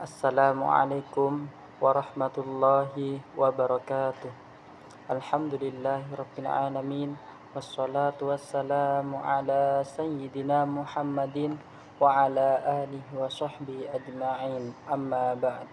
Assalamualaikum warahmatullahi wabarakatuh. Alhamdulillahirabbil alamin wassalatu wassalamu ala sayyidina Muhammadin wa ala alihi wa sahbihi ajma'in. Amma ba'd.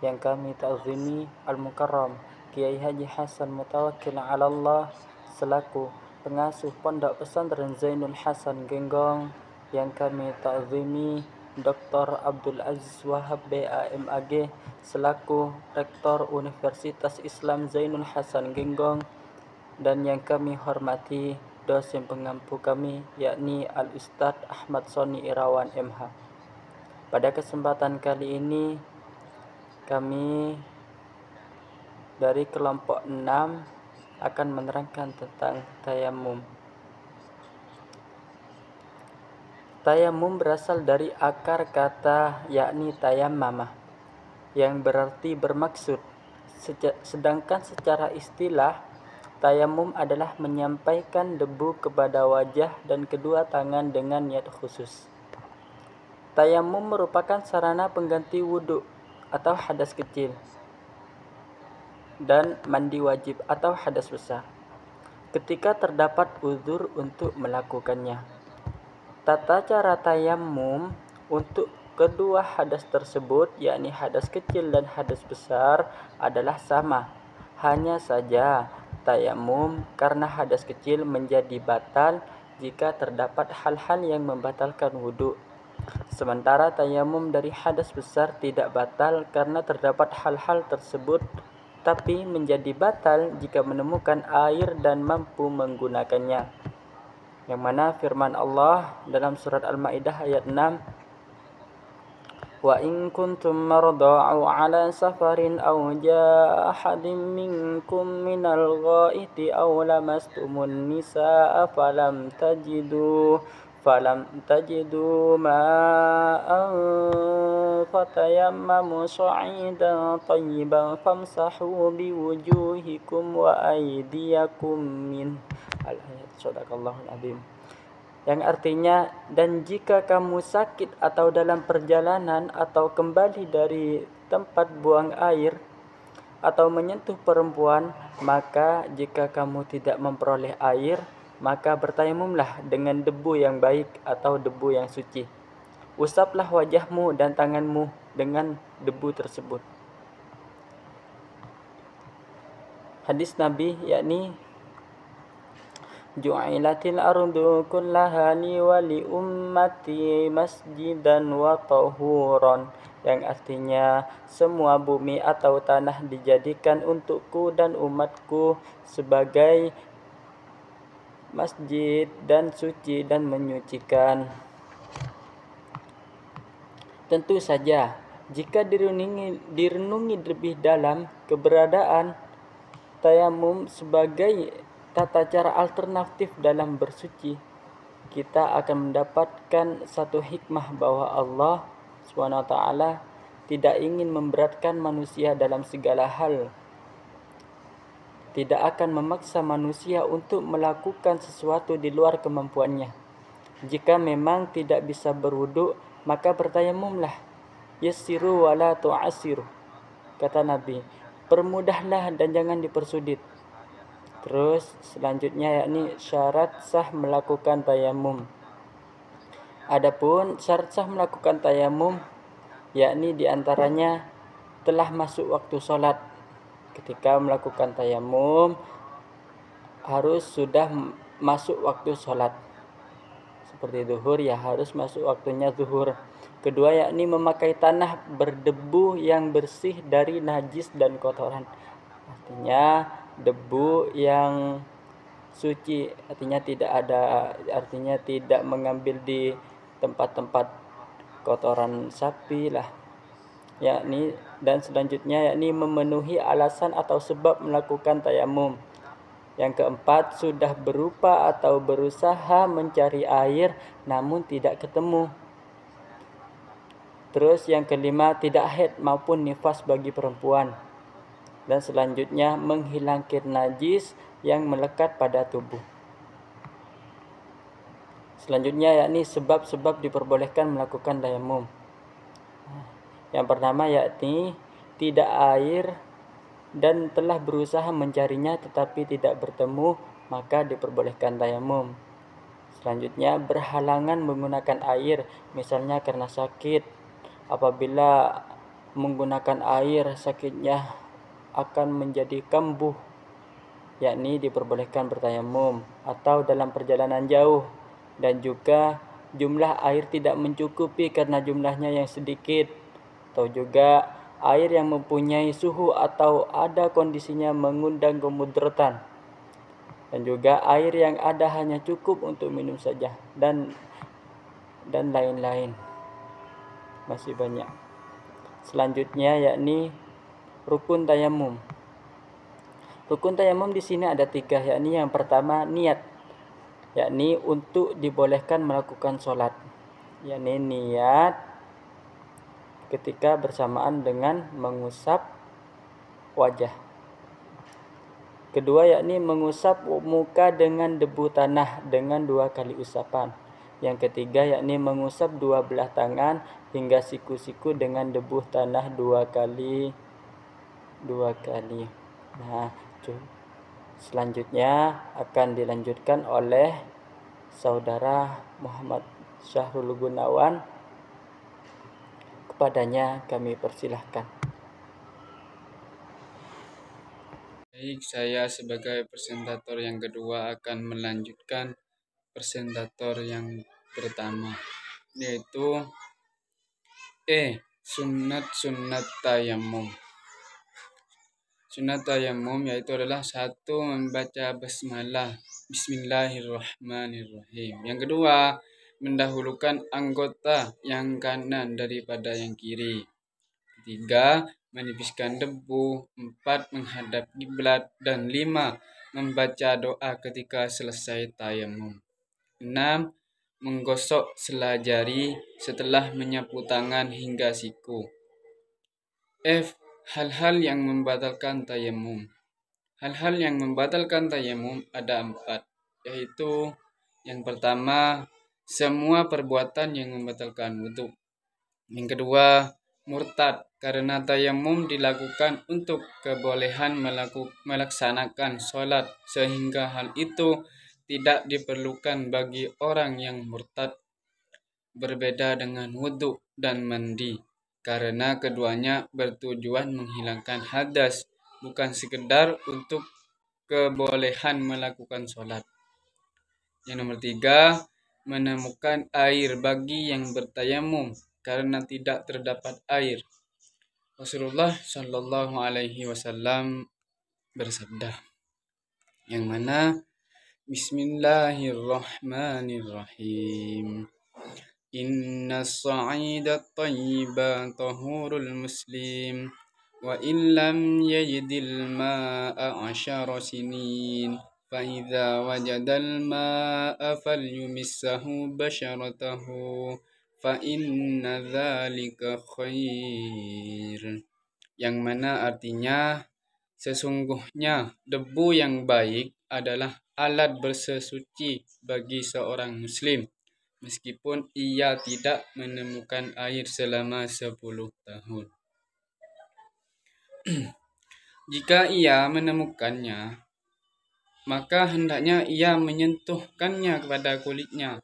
Yang kami ta'zimi Al-Mukarram Kiai Haji Hasan Mutawakkil 'ala Allah selaku pengasuh Pondok Pesantren Zainul Hasan Genggong, yang kami ta'zimi Dr. Abdul Aziz Wahab BAMAG selaku Rektor Universitas Islam Zainul Hasan Genggong, dan yang kami hormati dosen pengampu kami yakni Al-Ustadz Ahmad Soni Irawan MH. Pada kesempatan kali ini kami dari kelompok 6 akan menerangkan tentang tayamum. Tayamum berasal dari akar kata yakni tayammama, yang berarti bermaksud. Sedangkan secara istilah, tayamum adalah menyampaikan debu kepada wajah dan kedua tangan dengan niat khusus. Tayamum merupakan sarana pengganti wudhu atau hadas kecil dan mandi wajib atau hadas besar ketika terdapat uzur untuk melakukannya. Tata cara tayamum untuk kedua hadas tersebut, yakni hadas kecil dan hadas besar, adalah sama. Hanya saja tayamum karena hadas kecil menjadi batal jika terdapat hal-hal yang membatalkan wudhu. Sementara tayamum dari hadas besar tidak batal karena terdapat hal-hal tersebut, tapi menjadi batal jika menemukan air dan mampu menggunakannya. Yang mana firman Allah dalam surat Al-Maidah ayat 6, wa in kuntum marda aw ala safarin aw jaa ahadin minkum minal ghaiti aw lamastumun nisaa falam tajidu ma'an fatayammamu sa'idan tayyiban famsahu biwujuhikum wa aydiyakum min al-ayat. Shadaqallahul azim. Yang artinya, dan jika kamu sakit atau dalam perjalanan atau kembali dari tempat buang air atau menyentuh perempuan, maka jika kamu tidak memperoleh air, maka bertayamumlah dengan debu yang baik atau debu yang suci. Usaplah wajahmu dan tanganmu dengan debu tersebut. Hadis Nabi yakni ju'ilatil ardu kullaha li wa li ummati masjidan wa tahuran, yang artinya semua bumi atau tanah dijadikan untukku dan umatku sebagai masjid dan suci dan menyucikan. Tentu saja jika direnungi lebih dalam keberadaan tayamum sebagai tata cara alternatif dalam bersuci, kita akan mendapatkan satu hikmah bahwa Allah SWT tidak ingin memberatkan manusia dalam segala hal. Tidak akan memaksa manusia untuk melakukan sesuatu di luar kemampuannya. Jika memang tidak bisa berwudu, maka bertayamumlah. Yassiru wa la tu'assiru, kata Nabi. Permudahlah dan jangan dipersulit. Terus selanjutnya yakni syarat sah melakukan tayamum. Adapun syarat sah melakukan tayamum yakni diantaranya telah masuk waktu sholat. Ketika melakukan tayamum harus sudah masuk waktu sholat. Seperti zuhur ya harus masuk waktunya zuhur. Kedua yakni memakai tanah berdebu yang bersih dari najis dan kotoran. Artinya debu yang suci, artinya tidak mengambil di tempat-tempat kotoran sapi lah. Yakni dan selanjutnya yakni memenuhi alasan atau sebab melakukan tayamum. Yang keempat, sudah berupa atau berusaha mencari air namun tidak ketemu. Terus yang kelima, tidak haid maupun nifas bagi perempuan. Dan selanjutnya menghilangkan najis yang melekat pada tubuh. Selanjutnya yakni sebab-sebab diperbolehkan melakukan tayamum. Yang pertama yakni tidak air dan telah berusaha mencarinya tetapi tidak bertemu, maka diperbolehkan tayamum. Selanjutnya berhalangan menggunakan air, misalnya karena sakit. Apabila menggunakan air, sakitnya akan menjadi kambuh, yakni diperbolehkan bertayamum. Atau dalam perjalanan jauh dan juga jumlah air tidak mencukupi karena jumlahnya yang sedikit, atau juga air yang mempunyai suhu atau ada kondisinya mengundang kemudaratan, dan juga air yang ada hanya cukup untuk minum saja, dan lain-lain, masih banyak. Selanjutnya yakni rukun tayamum. Rukun tayamum di sini ada 3, yakni yang pertama niat, yakni untuk dibolehkan melakukan sholat, yakni niat ketika bersamaan dengan mengusap wajah. Kedua yakni mengusap muka dengan debu tanah dengan 2 kali usapan. Yang ketiga yakni mengusap 2 belah tangan hingga siku-siku dengan debu tanah 2 kali. Nah, selanjutnya akan dilanjutkan oleh saudara Muhammad Syahrul Gunawan. Kepadanya kami persilahkan. Baik, saya sebagai presentator yang kedua akan melanjutkan presentator yang pertama, yaitu sunat tayamum. Sunat tayamum yaitu adalah 1, membaca basmalah, bismillahirrahmanirrahim. Yang kedua, mendahulukan anggota yang kanan daripada yang kiri. Ketiga, menipiskan debu. 4, menghadap kiblat. Dan 5, membaca doa ketika selesai tayamum. 6, menggosok sela jari setelah menyapu tangan hingga siku. F, hal-hal yang membatalkan tayamum. Hal-hal yang membatalkan tayamum ada 4, yaitu yang pertama, semua perbuatan yang membatalkan wudu. Yang kedua, murtad, karena tayamum dilakukan untuk kebolehan melaksanakan sholat, sehingga hal itu tidak diperlukan bagi orang yang murtad. Berbeda dengan wudu dan mandi, karena keduanya bertujuan menghilangkan hadas, bukan sekedar untuk kebolehan melakukan sholat. Yang nomor 3, menemukan air bagi yang bertayamum karena tidak terdapat air. Rasulullah Shallallahu Alaihi Wasallam bersabda, yang mana Bismillahirrahmanirrahim. Inna sa'ida tayyiba tahurul muslim wa illam yajidil ma'a 10 sinin fa idza wajadal ma'a falyumissahu basharatahu fa inna dzalika khair. Yang mana artinya, sesungguhnya debu yang baik adalah alat bersesuci bagi seorang muslim, meskipun ia tidak menemukan air selama 10 tahun. Jika ia menemukannya, maka hendaknya ia menyentuhkannya kepada kulitnya,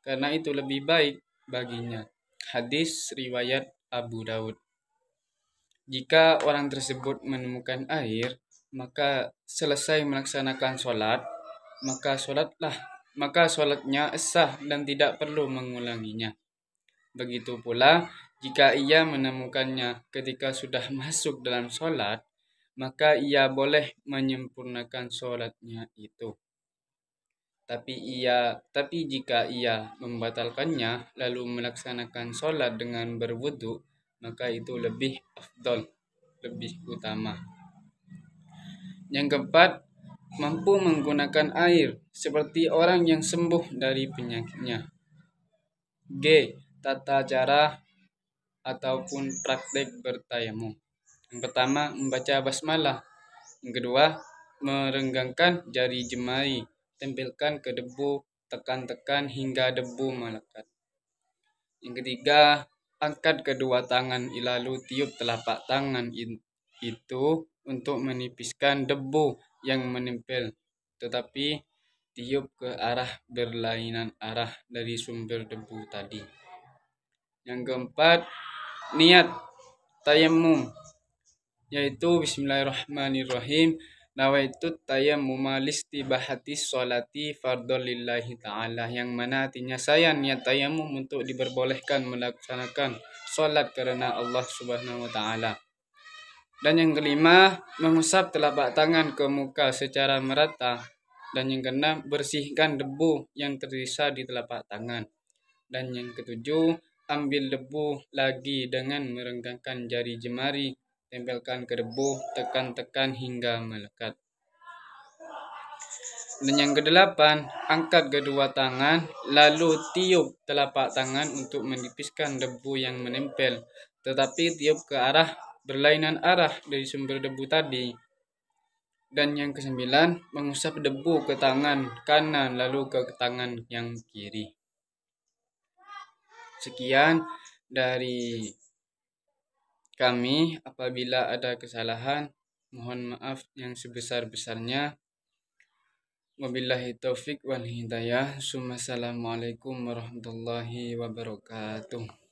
karena itu lebih baik baginya. Hadis riwayat Abu Daud. Jika orang tersebut menemukan air, maka selesai melaksanakan sholat, maka sholatnya sah dan tidak perlu mengulanginya. Begitu pula jika ia menemukannya ketika sudah masuk dalam sholat, maka ia boleh menyempurnakan sholatnya itu. Tapi jika ia membatalkannya lalu melaksanakan sholat dengan berwudu, maka itu lebih afdal, lebih utama. Yang keempat, mampu menggunakan air seperti orang yang sembuh dari penyakitnya. G, tata cara ataupun praktek bertayamum. Yang pertama, membaca basmalah. Yang kedua, merenggangkan jari jemari, tempelkan ke debu, tekan-tekan hingga debu melekat. Yang ketiga, angkat kedua tangan lalu tiup telapak tangan itu untuk menipiskan debu yang menempel, tetapi tiup ke arah berlainan arah dari sumber debu tadi. Yang keempat, niat tayamum, yaitu bismillahirrahmanirrahim, nawaitu tayammuma listibahati sholati fardhu lillahi ta'ala, yang mana artinya saya niat tayamum untuk diperbolehkan melaksanakan sholat karena Allah subhanahu wa ta'ala. Dan yang kelima, mengusap telapak tangan ke muka secara merata. Dan yang keenam, bersihkan debu yang tersisa di telapak tangan. Dan yang ketujuh, ambil debu lagi dengan merenggangkan jari jemari, tempelkan ke debu, tekan-tekan hingga melekat. Dan yang kedelapan, angkat kedua tangan, lalu tiup telapak tangan untuk menipiskan debu yang menempel, tetapi tiup ke arah berlainan arah dari sumber debu tadi. Dan yang kesembilan, mengusap debu ke tangan kanan lalu ke tangan yang kiri. Sekian dari kami. Apabila ada kesalahan, mohon maaf yang sebesar-besarnya. Wabillahi taufik wal hidayah. Assalamualaikum warahmatullahi wabarakatuh.